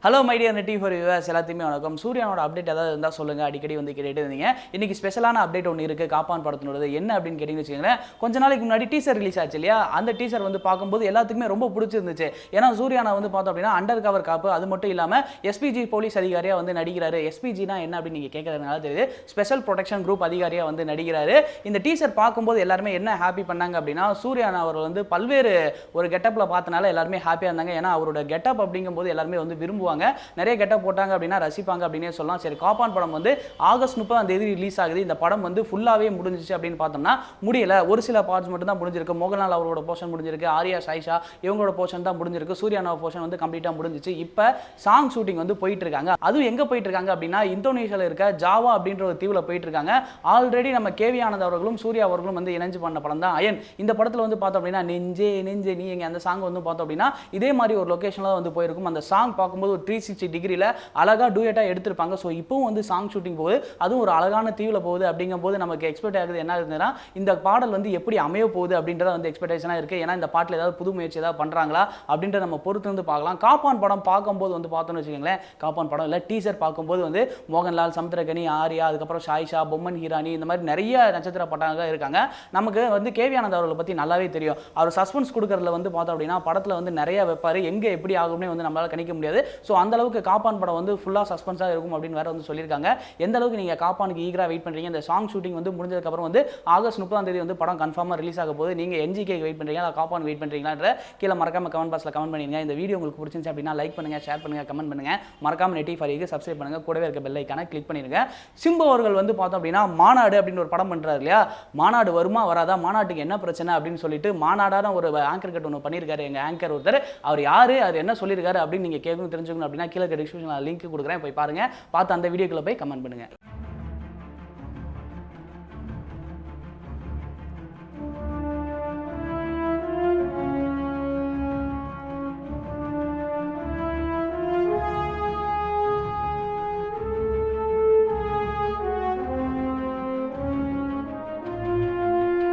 Hello my dear நெட்டி for US எல்லாத்தையுமே வணக்கம். சூர்யானோட அப்டேட் ஏதாவது இருந்தால் சொல்லுங்கள், அடிக்கடி வந்து கேட்டுட்டு இருந்தீங்க. இன்றைக்கி ஸ்பெஷலான அப்டேட் ஒன்று இருக்குது காப்பான் படத்தினோட. என்ன அப்படின்னு கேட்டிங்கன்னு வச்சுக்கோங்களேன், கொஞ்ச நாளைக்கு முன்னாடி டீசர் ரிலீஸ் ஆச்சு இல்லையா? அந்த டீசர் வந்து பார்க்கும்போது எல்லாத்துக்குமே ரொம்ப பிடிச்சிருந்துச்சு. ஏன்னா சூர்யானா வந்து பார்த்தோம் அப்படின்னா அண்டர் கவர் காப்பு, அது மட்டும் இல்லாமல் எஸ்பிஜி போலீஸ் அதிகாரியாக வந்து நடிக்கிறாரு. எஸ்பிஜினா என்ன அப்படின்னு நீங்கள் கேட்கறதுனால தெரியுது, ஸ்பெஷல் ப்ரொடெக்ஷன் குரூப் அதிகாரியாக வந்து நடிக்கிறாரு. இந்த டீசர் பார்க்கும்போது எல்லாருமே என்ன ஹாப்பி பண்ணாங்க அப்படின்னா, சூர்யானா அவர் வந்து பல்வேறு ஒரு கெட்டப்பில் பார்த்தனால எல்லாருமே ஹாப்பியாக இருந்தாங்க. ஏன்னா அவரோட கெட்டப் அப்படிங்கும்போது எல்லாருமே வந்து விரும்புவாங்க, நிறைய கெட்டப் போட்டாங்க அப்படின்னா ரசிப்பாங்க அப்படின்னே சொல்லலாம். சரி, காப்பான் படம் வந்து ஆகஸ்ட் 30 ரிலீஸ் ஆகுது. இந்த படம் வந்து ஃபுல்லாகவே முடிஞ்சிச்சு அப்படின்னு பார்த்தோம்னா முடியல. ஒரு சில பார்ட்ஸ் மட்டும் தான் முடிஞ்சிருக்கு. மோகன்லால் அவரோட போர்ஷன் முடிஞ்சிருக்கு, ஆர்யா சாயிஷா இவங்களோட போர்ஷன் தான் முடிஞ்சிருக்கு. சூர்யானோட போர்ஷன் வந்து கம்ப்ளீட்டாக முடிஞ்சிச்சு. இப்போ சாங் ஷூட்டிங் வந்து போயிட்டு இருக்காங்க. அதுவும் எங்கே போயிட்டு இருக்காங்க அப்படின்னா இந்தோனேஷியாவில் இருக்க ஜாவா அப்படின்ற ஒரு தீவில் போயிட்டு இருக்காங்க. ஆல்ரெடி நம்ம கேவி ஆனந்த் அவர்களும் சூர்யா அவர்களும் வந்து இணைஞ்சு பண்ண படம் தான் அயன். இந்த படத்தில் வந்து பார்த்தோம் அப்படின்னா நெஞ்சே நெஞ்சே நீ எங்க, அந்த சாங் வந்து பார்த்தோம் அப்படின்னா இதே மாதிரி ஒரு லொகேஷனில் வந்து போயிருக்கும். அந்த சாங் பார்க்கும்போது ஒரு 360 டிகிரியில் அழகாக டூயட்டாக எடுத்திருப்பாங்க. ஸோ இப்போவும் வந்து சாங் ஷூட்டிங் போகுது, அதுவும் ஒரு அழகான தீவில் போகுது. அப்படிங்கும்போது நமக்கு எக்ஸ்பெக்ட் ஆகுது என்ன இருக்குதுன்னா, இந்த பாடல் வந்து எப்படி அமைய போகுது அப்படின்றத வந்து எக்ஸ்பெக்டேஷனாக இருக்குது. ஏன்னா இந்த பாட்டில் ஏதாவது புது முயற்சி ஏதாவது பண்ணுறாங்களா அப்படின்றத நம்ம பொறுத்து வந்து பார்க்கலாம். காப்பான் படம் பார்க்கும்போது வந்து பார்த்தோன்னு வச்சுக்கோங்களேன், காப்பான் படம் இல்லை டீசர் பார்க்கும்போது வந்து மோகன்லால், சமுத்திரகனி, ஆர்யா, அதுக்கப்புறம் சாயிஷா, பொம்மன் ஹீரானி, இந்த மாதிரி நிறைய நட்சத்திர பட்டாங்க இருக்காங்க. நமக்கு வந்து கேவி ஆனந்த் அவர்களை பற்றி நல்லாவே தெரியும். அவர் சஸ்பென்ஸ் கொடுக்கறதுல வந்து பார்த்தோம் அப்படின்னா படத்தில் வந்து நிறைய வைப்பார், எங்கே எப்படி ஆகும்னே வந்து நம்மளால் கணிக்க முடியாது. ஸோ அந்த அளவுக்கு காப்பான் படம் வந்து ஃபுல்லாக சஸ்பென்ஸாக இருக்கும் அப்படின்னு வேற வந்து சொல்லியிருக்காங்க. எந்த அளவுக்கு நீங்கள் காப்பானுக்கு ஈகராக வெயிட் பண்ணுறீங்க? இந்த சாங் ஷூட்டிங் வந்து முடிஞ்சதுக்கப்புறம் வந்து ஆகஸ்ட் 30 வந்து படம் கன்ஃபார்மாக ரிலீஸ் ஆக போது. நீங்கள் என்ஜிகே வெயிட் பண்ணுறீங்களா, காப்பான் வெயிட் பண்ணுறீங்களான்ற கீழே மறக்காம கமெண்ட் பாக்ஸில் கமெண்ட் பண்ணிடுங்க. இந்த வீடியோ உங்களுக்கு பிடிச்சிருந்துச்சு அப்படின்னா லைக் பண்ணுங்கள், ஷேர் பண்ணுங்கள், கமெண்ட் பண்ணுங்கள். மறக்காம நெட்டி ஃபாரிக்கு சப்ஸ்கிரைப் பண்ணுங்கள், கூடவே இருக்க பெல் ஐக்கானை கிளிக் பண்ணிடுங்க. சிம்பு அவர்கள் வந்து பார்த்தோம் அப்படின்னா மாநாடு அப்படின்னு ஒரு படம் பண்ணுறாரு இல்லையா? மாநாடு வருமா வராதா, மாநாட்டுக்கு என்ன பிரச்சனை அப்படின்னு சொல்லிட்டு மாநாடான ஒரு ஆங்கர் கட் ஒன்று பண்ணியிருக்காரு எங்கள் ஆங்கர் ஒருத்தர். அவர் யார், அவர் என்ன சொல்லியிருக்காரு அப்படின்னு நீங்கள் கேட்கணும் தெரிஞ்சுக்கணும் அப்படின்னா கீழே டிஸ்கிரிப்ஷனில் லிங்க் கொடுக்குறேன், போய் பாருங்கள். பார்த்து அந்த வீடியோக்குள்ளே போய் கமெண்ட் பண்ணுங்கள்.